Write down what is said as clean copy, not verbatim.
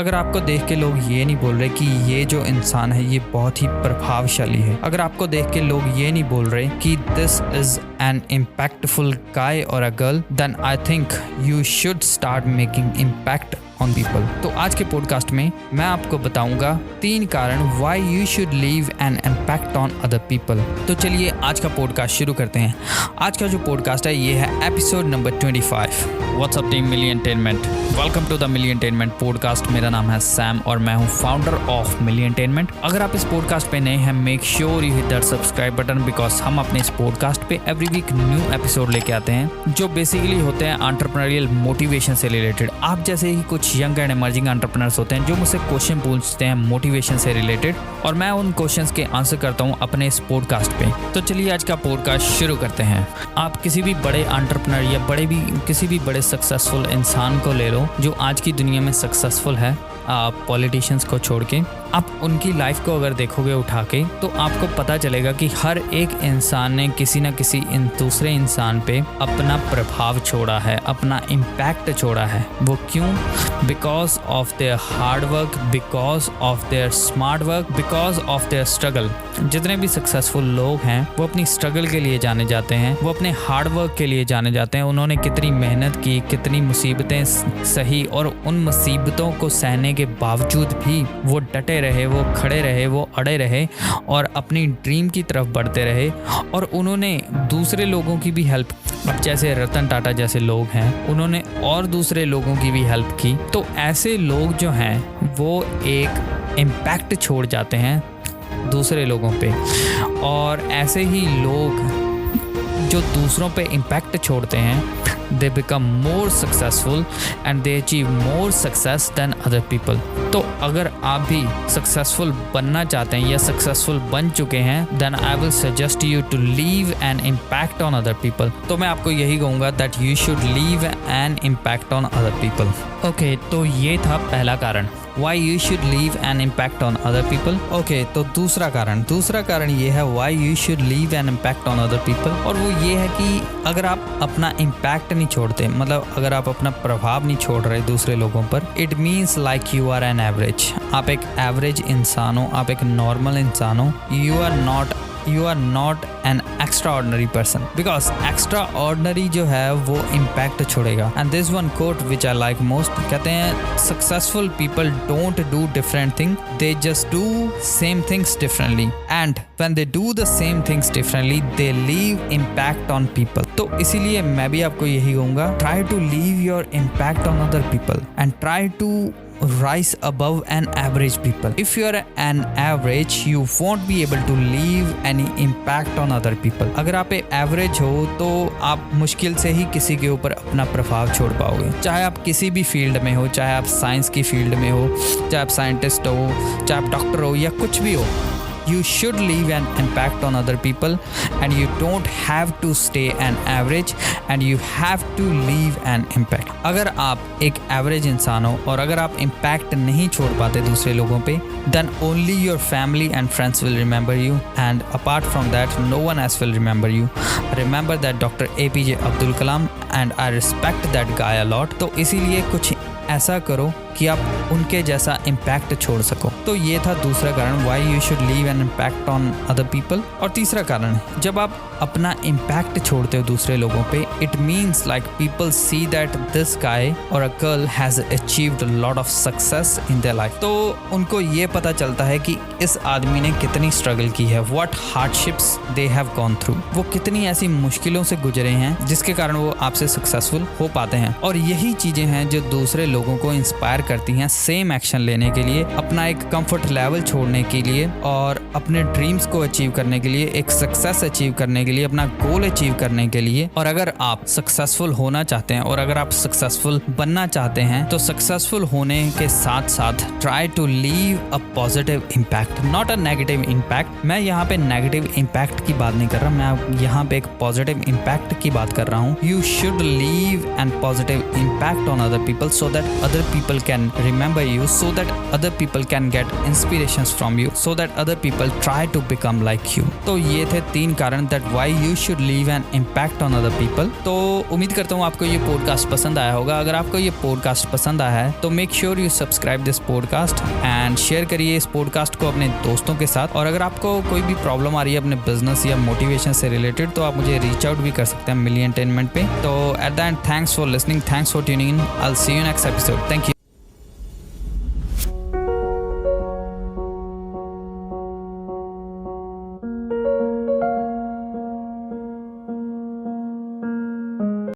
अगर आपको देख के लोग ये नहीं बोल रहे कि ये जो इंसान है ये बहुत ही प्रभावशाली है, अगर आपको देख के लोग ये नहीं बोल रहे कि this is an impactful guy और a girl, then I think you should start making impact on people. तो आज के पॉडकास्ट में मैं आपको बताऊंगा 3 कारण why you should leave an impact on other people. तो चलिए आज का पॉडकास्ट शुरू करते हैं। आज का जो पॉडकास्ट है ये है episode number 25। What's up team Milliontainment, welcome to the Milliontainment podcast. मेरा नाम है सैम और मैं हूँ फाउंडर ऑफ मिलियनटेनमेंट। अगर आप इस पॉडकास्ट पे नए हैं, make sure you hit that subscribe button, because हम अपने इस पॉडकास्ट पे एवरी वीक न्यू एपिसोड लेके आते हैं जो बेसिकली होते हैं एंटरप्रेन्योरियल मोटिवेशन से रिलेटेड। आप जैसे ही कुछ यंग एंड इमर्जिंग एंटरप्रेन्योर्स होते हैं जो मुझसे क्वेश्चन पूछते हैं मोटिवेशन से रिलेटेड, और मैं उन क्वेश्चंस के आंसर करता हूं अपने इस पॉडकास्ट पे। तो चलिए आज का पॉडकास्ट शुरू करते हैं। आप किसी भी बड़े एंटरप्रेन्योर या किसी भी बड़े सक्सेसफुल इंसान को ले लो जो आज की दुनिया में सक्सेसफुल है, पॉलिटिशियंस को छोड़ के, आप उनकी लाइफ को अगर देखोगे उठा के तो आपको पता चलेगा कि हर एक इंसान ने किसी न किसी दूसरे इंसान पे अपना प्रभाव छोड़ा है, अपना इम्पैक्ट छोड़ा है। वो क्यों? Because of their hard work, because of their smart work, because of their struggle. जितने भी सक्सेसफुल लोग हैं वो अपनी स्ट्रगल के लिए जाने जाते हैं, वो अपने हार्ड वर्क के लिए जाने जाते हैं। उन्होंने कितनी मेहनत की, कितनी मुसीबतें सही, और उन मुसीबतों को सहने के बावजूद भी वो डटे रहे, वो खड़े रहे, वो अड़े रहे और अपनी ड्रीम की तरफ बढ़ते रहे। और उन्होंने दूसरे लोगों की भी हेल्प, अब जैसे रतन टाटा जैसे लोग हैं, उन्होंने और दूसरे लोगों की भी हेल्प की। तो ऐसे लोग जो हैं वो एक इम्पैक्ट छोड़ जाते हैं दूसरे लोगों पे, और ऐसे ही लोग जो दूसरों पे इम्पैक्ट छोड़ते हैं they become more successful and they achieve more success than other people। तो अगर आप भी सक्सेसफुल बनना चाहते हैं या सक्सेसफुल बन चुके हैं, then I will suggest you to leave an impact on other people। तो मैं आपको यही कहूँगा that you should leave an impact on other people। Okay, तो ये था पहला कारण why you should leave an impact on other people। Okay, तो दूसरा कारण ये है why you should leave an impact on other people, और वो ये है कि अगर आप अपना इम्पैक्ट नहीं छोड़ते, मतलब अगर आप अपना प्रभाव नहीं छोड़ रहे दूसरे लोगों पर, it means like you are an average. आप एक एवरेज इंसान हो, आप एक नॉर्मल इंसान हो। You are not an extraordinary person, because extraordinary जो है वो इम्पैक्ट छोड़ेगा। And this one quote which I like most, कहते हैं successful people don't do different thing, they just do same things differently, and when they do the same things differently they leave impact on people. तो इसीलिए मैं भी आपको यही कहूँगा, try to leave your impact on other people and try to rise above an average people। If you are an average, you won't be able to leave any impact on other people। अगर आप average हो तो आप मुश्किल से ही किसी के ऊपर अपना प्रभाव छोड़ पाओगे, चाहे आप किसी भी फील्ड में हो, चाहे आप साइंस की फील्ड में हो, चाहे आप साइंटिस्ट हो, चाहे आप डॉक्टर हो या कुछ भी हो। You should leave an impact on other people and you don't have to stay an average and you have to leave an impact। अगर आप एक एवरेज इंसान हो और अगर आप इम्पैक्ट नहीं छोड़ पाते दूसरे लोगों पे, then only your family and friends will remember you, and apart from that no one else will remember you। Remember that Dr. APJ Abdul Kalam and I respect that guy a lot। तो इसीलिए कुछ ऐसा करो कि आप उनके जैसा impact छोड़ सको। तो ये था दूसरा कारण why you should leave an impact on other people। और तीसरा कारण, जब आप अपना इम्पैक्ट छोड़ते हो दूसरे लोगों पे, it means like people see that this guy or a girl has achieved a lot of success in their life। तो उनको ये पता चलता है कि इस आदमी ने कितनी स्ट्रगल की है, what hardships they have gone through। वो कितनी ऐसी मुश्किलों से गुजरे हैं जिसके कारण वो आपसे सक्सेसफुल हो पाते हैं। और यही चीजें हैं जो दूसरे लोगों को इंस्पायर करती हैं सेम एक्शन लेने के लिए, अपना एक कंफर्ट लेवल छोड़ने के लिए और अपने ड्रीम्स को अचीव करने के लिए, एक सक्सेस अचीव करने के लिए, अपना गोल अचीव करने के लिए। और अगर आप सक्सेसफुल होना चाहते हैं और अगर आप सक्सेसफुल बनना चाहते हैं तो सक्सेसफुल होने के साथ साथ try to leave a positive impact, not a negative impact. मैं यहाँ पे नेगेटिव इम्पैक्ट की बात नहीं कर रहा, मैं यहाँ पे एक पॉजिटिव इम्पैक्ट की बात कर रहा हूँ। You should leave an positive impact on other people so that other people can remember you, so that other people can get inspirations from you, so that other people try to become like you. तो ये थे 3 कारण that why you should leave an impact on other people. तो उम्मीद करता हूँ आपको ये पॉडकास्ट पसंद आया होगा. अगर आपको ये पॉडकास्ट पसंद आया है तो make sure you subscribe this podcast and share करिए इस पॉडकास्ट को अपने दोस्तों के साथ. और अगर आपको कोई भी प्रॉब्लम आ रही है अपने बिजनेस या मोटिवेशन से रिलेटेड तो आप मुझे रीच आउट भी कर सकते हैं मिलियन एंटरटेनमेंट पे. तो at the end thanks for listening, thanks for tuning in. I will see you next episode. Thank you.